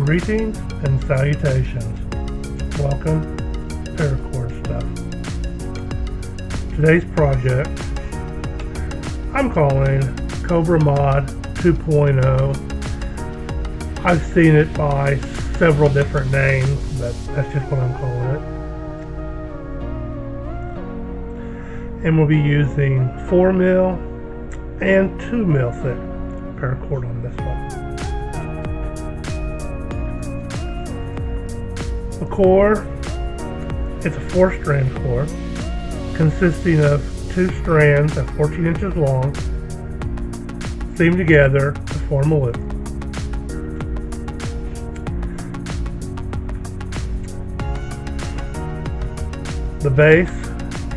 Greetings and salutations. Welcome to Paracord Stuff. Today's project I'm calling Cobra Mod 2.0. I've seen it by several different names, but that's just what I'm calling it. And we'll be using 4mm and 2mm thick paracord on this one. The core, it's a 4-strand core consisting of 2 strands at 14 inches long, seamed together to form a loop. The base,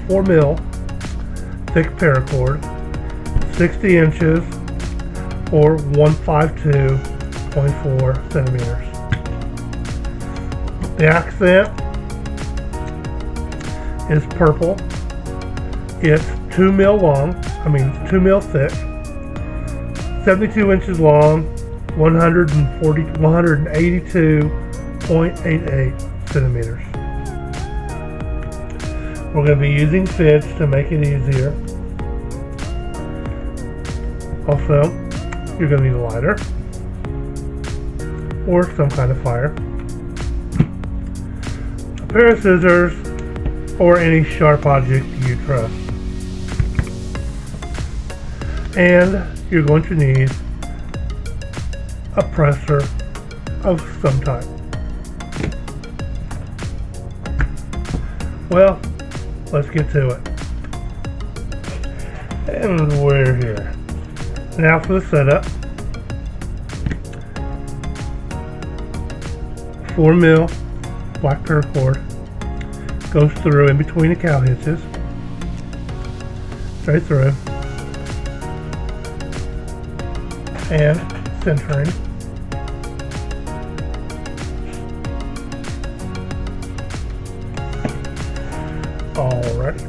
4mm thick paracord, 60 inches or 152.4 centimeters. The accent is purple. It's 2mm long, 2mm thick, 72 inches long, 182.88 centimeters. We're going to be using fidge to make it easier. Also, you're going to need a lighter or some kind of fire, a pair of scissors, or any sharp object you trust. And you're going to need a presser of some type. Well, let's get to it. And we're here. Now for the setup. 4mm black paracord goes through in between the cow hitches, straight through, and centering. Alright.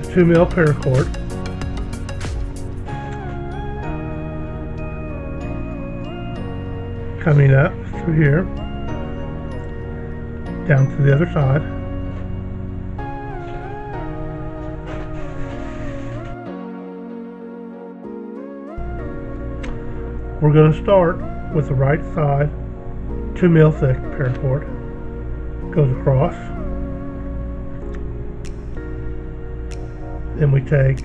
The 2mm paracord. Coming up through here, down to the other side. We're going to start with the right side, 2mm thick paracord. Goes across. Then we take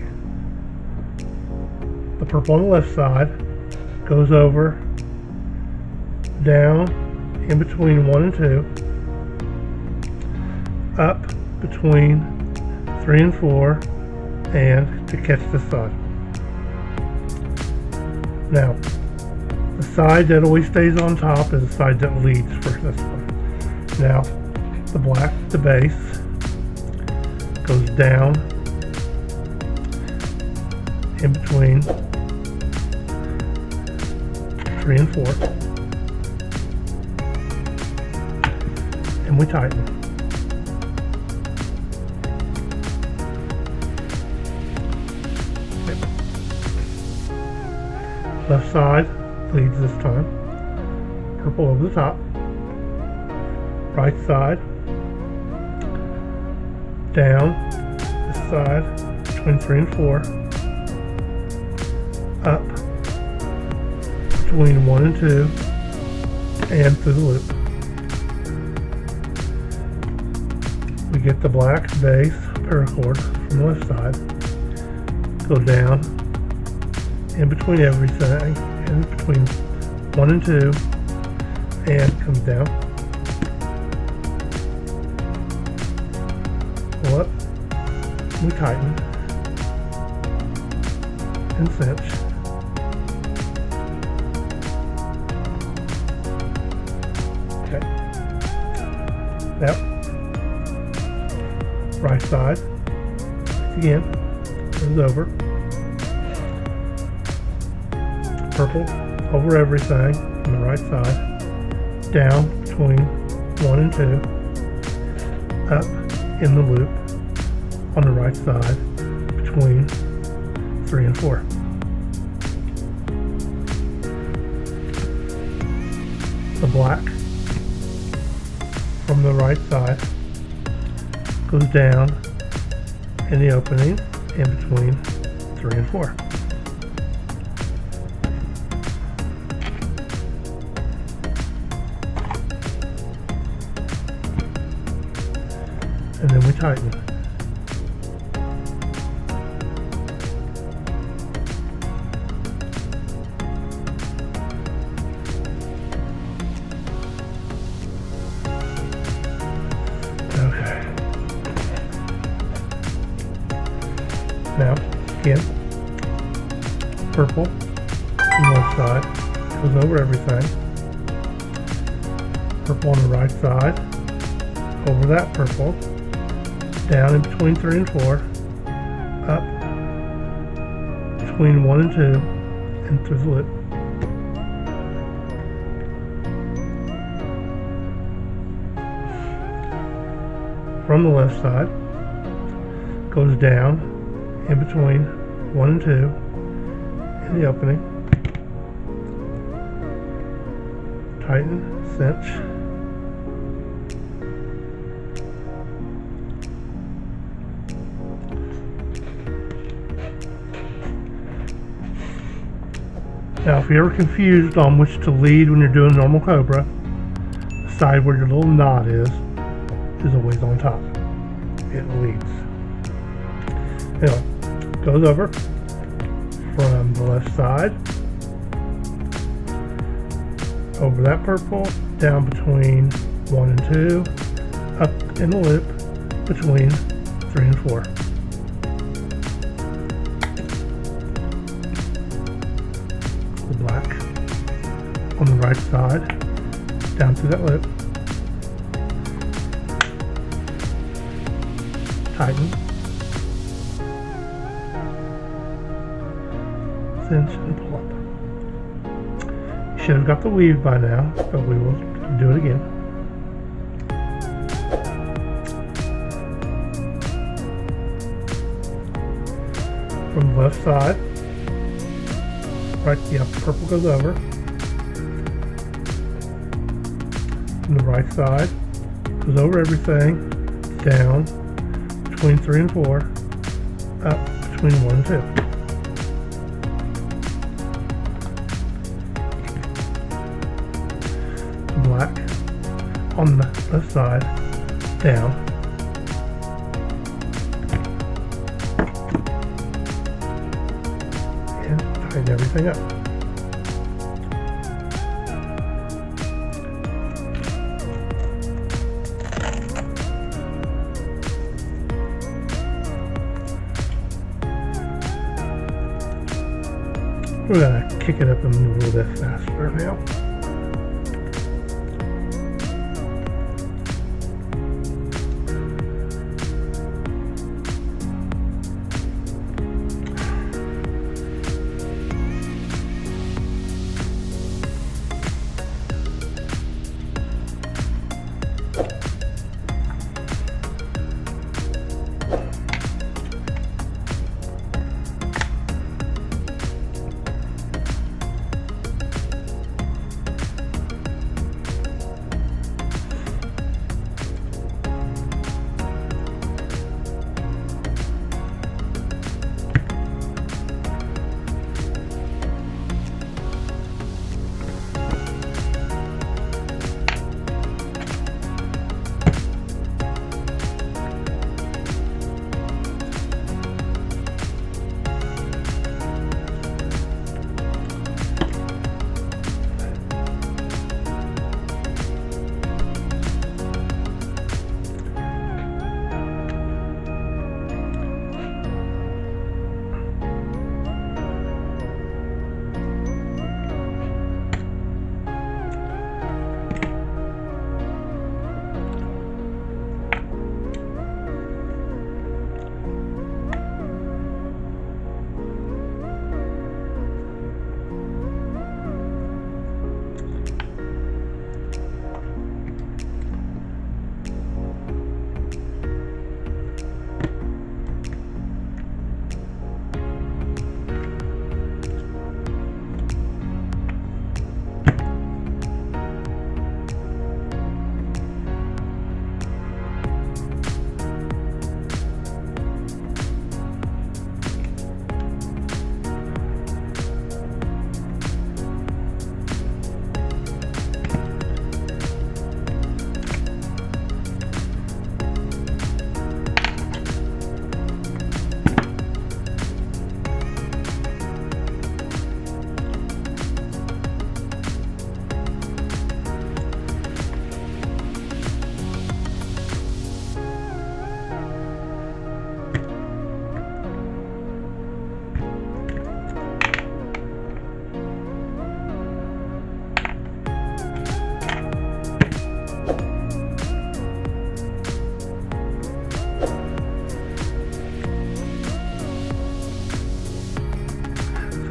the purple on the left side, goes over, down in between 1 and 2, up between 3 and 4, and to catch the side. Now, the side that always stays on top is the side that leads for this one. Now, the black, the base, goes down in between 3 and 4. And we tighten. Okay. Left side leads this time. Purple over the top. Right side. Down this side between 3 and 4. Up between 1 and 2. And through the loop. We get the black base paracord from the left side, go down in between everything, in between 1 and 2, and comes down, pull up, we tighten, and cinch. Okay. Now, right side, again, goes over, purple over everything on the right side, down between 1 and 2, up in the loop on the right side between 3 and 4. The black from the right side goes down in the opening in between 3 and 4. And then we tighten. Okay. Now, again, purple on the left side goes over everything. Purple on the right side, over that purple, down in between 3 and 4, up between 1 and 2, and through the loop. From the left side, goes down in between 1 and 2 in the opening. Tighten, cinch. Now, if you're ever confused on which to lead when you're doing normal Cobra, the side where your little knot is always on top. It leads. Anyway, goes over from the left side, over that purple, down between 1 and 2, up in the loop between 3 and 4. The black on the right side, down through that loop. Tighten, cinch, and pull up. You should have got the weave by now, but we will do it again. From the left side, right, yeah, purple goes over. From the right side, goes over everything, down between 3 and 4, up between 1 and 2. The black on the left side, down. And tighten everything up. We're gonna kick it up and move a little bit faster now.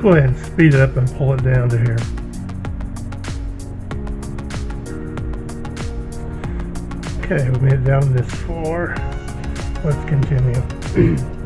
go ahead and speed it up and pull it down to here. Okay, we made it down to this 4. Let's continue.